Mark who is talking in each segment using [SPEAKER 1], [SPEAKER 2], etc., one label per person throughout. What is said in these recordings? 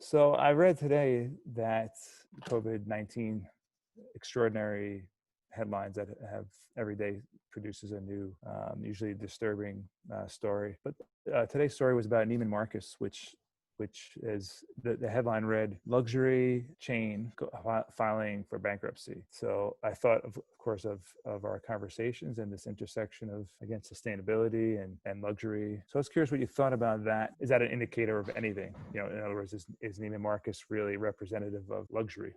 [SPEAKER 1] So I read today that COVID-19 extraordinary headlines that have every day produces a new, usually disturbing story. But today's story was about Neiman Marcus, which is the headline read luxury chain filing for bankruptcy. So I thought of course of our conversations and this intersection of, again, sustainability and luxury. So I was curious what you thought about that. Is that an indicator of anything? In other words, is Neiman Marcus really representative of luxury?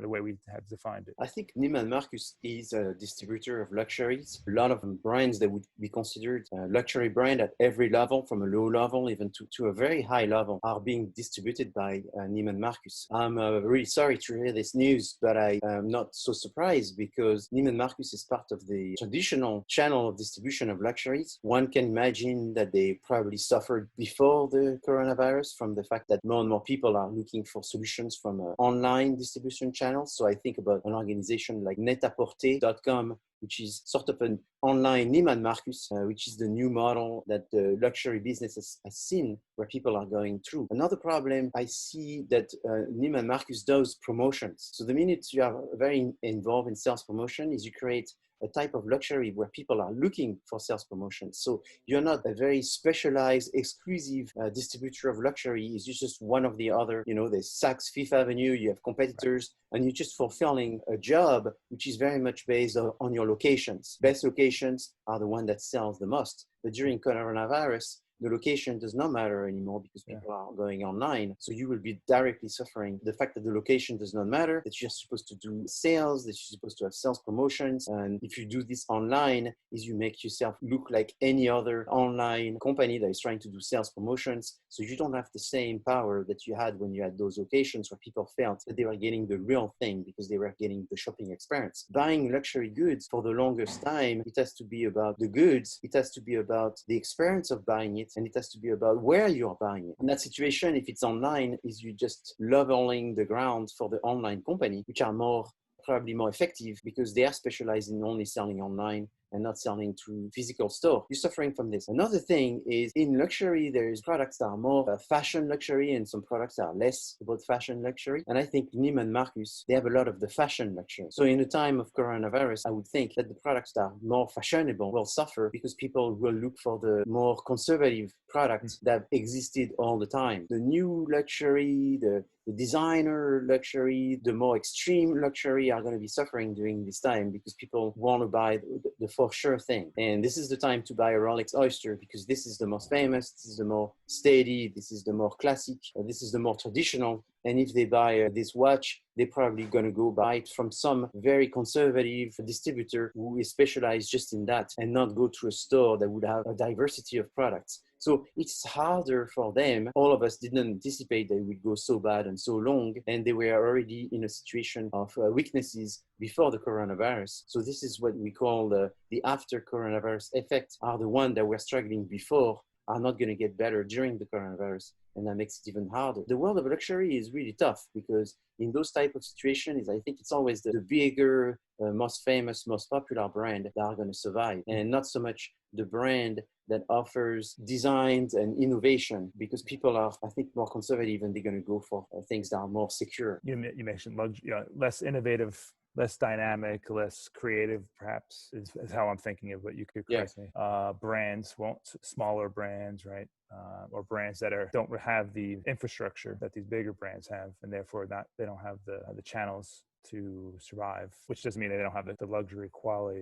[SPEAKER 1] The way we have defined it.
[SPEAKER 2] I think Neiman Marcus is a distributor of luxuries. A lot of brands that would be considered a luxury brand at every level, from a low level even to a very high level, are being distributed by Neiman Marcus. I'm really sorry to hear this news, but I am not so surprised because Neiman Marcus is part of the traditional channel of distribution of luxuries. One can imagine that they probably suffered before the coronavirus from the fact that more and more people are looking for solutions from online distribution channels. So I think about an organization like net-a-porter.com, which is sort of an online Neiman Marcus, which is the new model that the luxury business has seen, where people are going through. Another problem I see that Neiman Marcus does promotions. So the minute you are very involved in sales promotion is you create a type of luxury where people are looking for sales promotions. So you're not a very specialized, exclusive distributor of luxury. It's just one of the other, there's Saks Fifth Avenue, you have competitors, and you're just fulfilling a job which is very much based on your locations. Best locations are the one that sells the most. But during coronavirus, the location does not matter anymore because people are going online. So you will be directly suffering the fact that the location does not matter, that you're supposed to do sales, that you're supposed to have sales promotions. And if you do this online, is you make yourself look like any other online company that is trying to do sales promotions. So you don't have the same power that you had when you had those locations where people felt that they were getting the real thing because they were getting the shopping experience. Buying luxury goods for the longest time, it has to be about the goods. It has to be about the experience of buying it. And it has to be about where you're buying it. In that situation, if it's online, is you just leveling the ground for the online company, which are probably more effective because they are specialized in only selling online and not selling to physical store. You're suffering from this. Another thing is in luxury, there's products that are more fashion luxury and some products that are less about fashion luxury. And I think Neiman Marcus, they have a lot of the fashion luxury. So in a time of coronavirus, I would think that the products that are more fashionable will suffer because people will look for the more conservative products that existed all the time. The new luxury, the designer luxury, the more extreme luxury are going to be suffering during this time because people want to buy the for sure thing. And this is the time to buy a Rolex Oyster because this is the most famous, this is the more steady, this is the more classic, this is the more traditional. And if they buy this watch, they're probably going to go buy it from some very conservative distributor who is specialized just in that and not go to a store that would have a diversity of products. So it's harder for them. All of us didn't anticipate that it would go so bad and so long, and they were already in a situation of weaknesses before the coronavirus. So this is what we call the after coronavirus effect, are the ones that were struggling before are not going to get better during the coronavirus. And that makes it even harder. The world of luxury is really tough because in those type of situations, I think it's always the bigger, most famous, most popular brand that are going to survive, and not so much the brand that offers designs and innovation, because people are, I think, more conservative and they're going to go for things that are more secure.
[SPEAKER 1] You mentioned luxury, less innovative, less dynamic, less creative, perhaps is how I'm thinking of, but you could correct me. Brands smaller brands, right? Or brands that don't have the infrastructure that these bigger brands have, and therefore they don't have the channels to survive, which doesn't mean they don't have the luxury quality